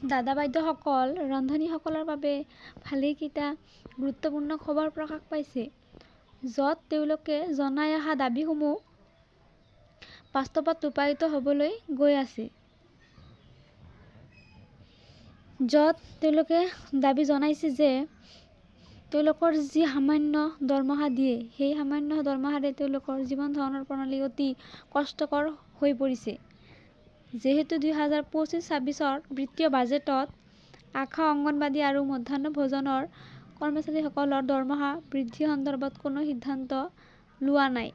দাদা বাইদেউসকল ৰন্ধনীসকলৰ বাবে ভালেকেইটা গুৰুত্বপূৰ্ণ খবৰ প্ৰকাশ পাইছে, য'ত তেওঁলোকে জনাই অহা দাবীসমূহ বাস্তৱত ৰূপায়িত হ'বলৈ গৈ আছে। য'ত তেওঁলোকে দাবী জনাইছে যে তেওঁলোকৰ যি সামান্য দৰমহা দিয়ে, সেই সামান্য দৰমহাৰে তেওঁলোকৰ জীৱন ধাৰণৰ প্ৰণালী অতি কষ্টকৰ হৈ পৰিছে। যিহেতু 2025-26 বিত্তীয় বাজেটত আশা, অংগনবাড়ী আৰু মধ্যাহ্ন ভোজনৰ কৰ্মচাৰীসকলৰ দৰমহা বৃদ্ধি সন্দৰ্ভত কোনো সিদ্ধান্ত লোৱা নাই।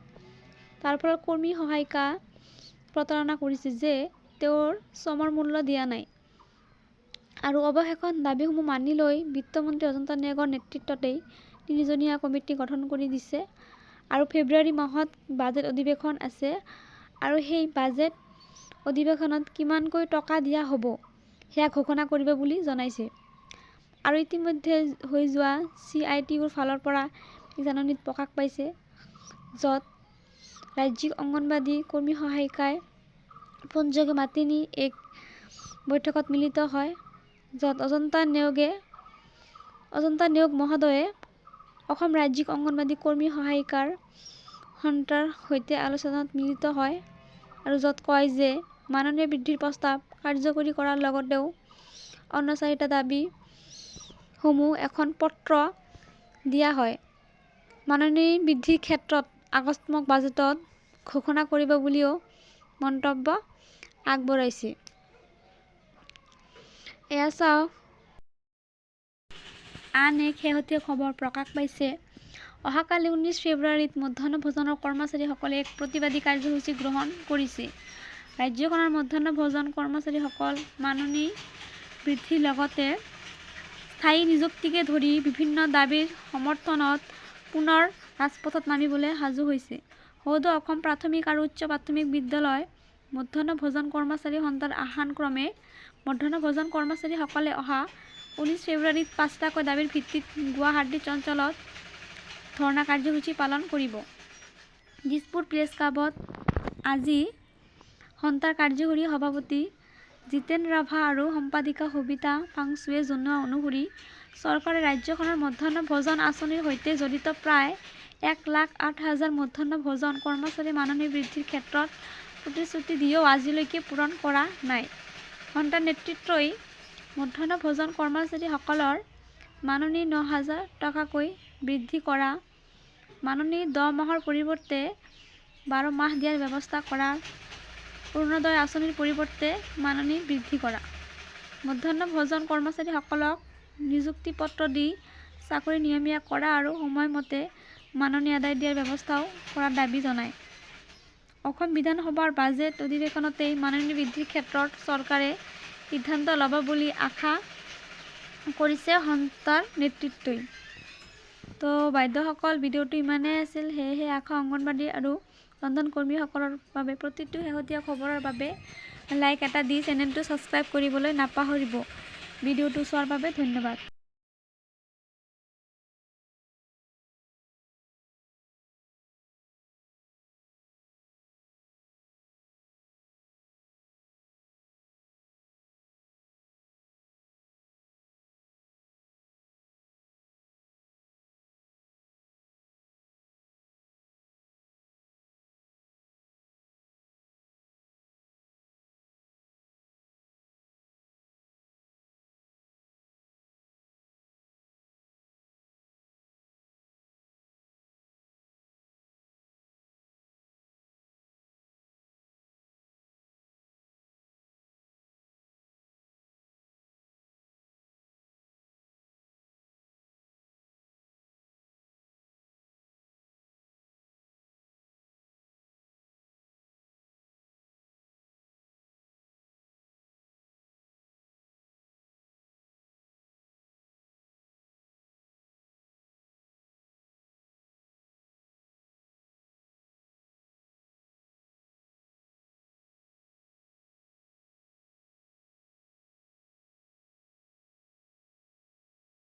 তাৰ ফলত কৰ্মী সহায়িকা প্ৰতাৰণা কৰিছে যে তেওঁৰ শ্ৰমৰ মূল্য দিয়া নাই। আৰু অৱশেষত দাবীসমূহ মানি লৈ বিত্তমন্ত্ৰী অজন্তা নেওগৰ নেতৃত্বতেই 3জনীয়া কমিটি গঠন কৰি দিছে। আৰু ফেব্ৰুৱাৰী মাহত বাজেট অধিৱেশন আছে আৰু সেই বাজেট অধিৱেশনত কিমানকৈ টকা দিয়া হ'ব সেয়া ঘোষণা কৰিব বুলি জনাইছে। আৰু ইতিমধ্যে হৈ যোৱা CITUৰ ফালৰ পৰা জাননীত প্ৰকাশ পাইছে, য'ত ৰাজ্যিক অংগনবাড়ী কৰ্মী সহায়িকাই পোনযোগে মাতি নি এক বৈঠকত মিলিত হয়, য'ত অজন্তা নেওগ মহোদয়ে অসম ৰাজ্যিক অংগনবাড়ী কৰ্মী সহায়িকাৰ সন্থাৰ সৈতে আলোচনাত মিলিত হয় আৰু য'ত কয় যে মাননীয় বৃদ্ধিৰ প্ৰস্তাৱ কাৰ্যকৰী কৰাৰ লগতেও অন্য 4টা দাবীসমূহ এখন পত্ৰ দিয়া হয়। মাননীয় বৃদ্ধিৰ ক্ষেত্ৰত আগন্তুক বাজেটত ঘোষণা কৰিব বুলিও মন্তব্য আগবঢ়াইছে। এয়া চাওক আন এক শেহতীয়া খবৰ প্ৰকাশ পাইছে। অহাকালি 19 ফেব্ৰুৱাৰীত মধ্যাহ্ন ভোজনৰ কৰ্মচাৰীসকলে এক প্ৰতিবাদী কাৰ্যসূচী গ্ৰহণ কৰিছে। ৰাজ্যখনৰ মধ্যাহ্ন ভোজন কৰ্মচাৰীসকল মাননী বৃদ্ধিৰ লগতে স্থায়ী নিযুক্তিকে ধৰি বিভিন্ন দাবীৰ সমৰ্থনত পুনৰ ৰাজপথত নামিবলৈ সাজু হৈছে। সৌধ অসম প্ৰাথমিক আৰু উচ্চ প্ৰাথমিক বিদ্যালয় মধ্যাহ্ন ভোজন কৰ্মচাৰী সন্থাৰ আহ্বানক্ৰমে মধ্যাহ্ন ভোজন কৰ্মচাৰীসকলে অহা 19 ফেব্ৰুৱাৰীত 5টাকৈ দাবীৰ ভিত্তিত গুৱাহাটী অঞ্চলত ধৰ্ণা কাৰ্যসূচী পালন কৰিব। দিছপুৰ প্ৰেছ ক্লাবত আজি সন্থাৰ কাৰ্যকৰী সভাপতি জিতেন ৰাভা আৰু সম্পাদিকা সবিতা ফাংচুৱে জনোৱা অনুসৰি চৰকাৰে ৰাজ্যখনৰ মধ্যাহ্ন ভোজন আঁচনিৰ সৈতে জড়িত প্ৰায় 1,08,000 মধ্যাহ্ন ভোজন কৰ্মচাৰী মাননী বৃদ্ধিৰ ক্ষেত্ৰত প্ৰতিশ্ৰুতি দিও আজিলৈকে পূৰণ কৰা নাই। সন্থাৰ নেতৃত্বই মধ্যাহ্ন ভোজন কৰ্মচাৰীসকলৰ মাননী 9,000 টকাকৈ বৃদ্ধি কৰা, মাননী 10 মাহৰ পৰিৱৰ্তে 12 মাহ দিয়াৰ ব্যৱস্থা কৰা, অৰুণোদয় আঁচনিৰ পৰিৱৰ্তে মাননী বৃদ্ধি কৰা, মধ্যাহ্ন ভোজন কৰ্মচাৰীসকলক নিযুক্তি পত্ৰ দি চাকৰি নিয়মীয়া কৰা আৰু সময়মতে মাননী আদায় দিয়াৰ ব্যৱস্থাও কৰাৰ দাবী জনায়। অসম বিধানসভাৰ বাজেট অধিৱেশনতেই মাননী বৃদ্ধিৰ ক্ষেত্ৰত চৰকাৰে সিদ্ধান্ত ল'ব বুলি আশা কৰিছে সন্থাৰ নেতৃত্বই। তো বাইদেউসকল, ভিডিঅ'টো ইমানেই আছিল। সেয়েহে আশা, অংগনবাড়ী আৰু ৰন্ধন কৰ্মীসকলৰ বাবে প্ৰতিটো শেহতীয়া খবৰৰ বাবে লাইক এটা দি চেনেলটো ছাবস্ক্ৰাইব কৰিবলৈ নাপাহৰিব। ভিডিঅ'টো চোৱাৰ বাবে ধন্যবাদ।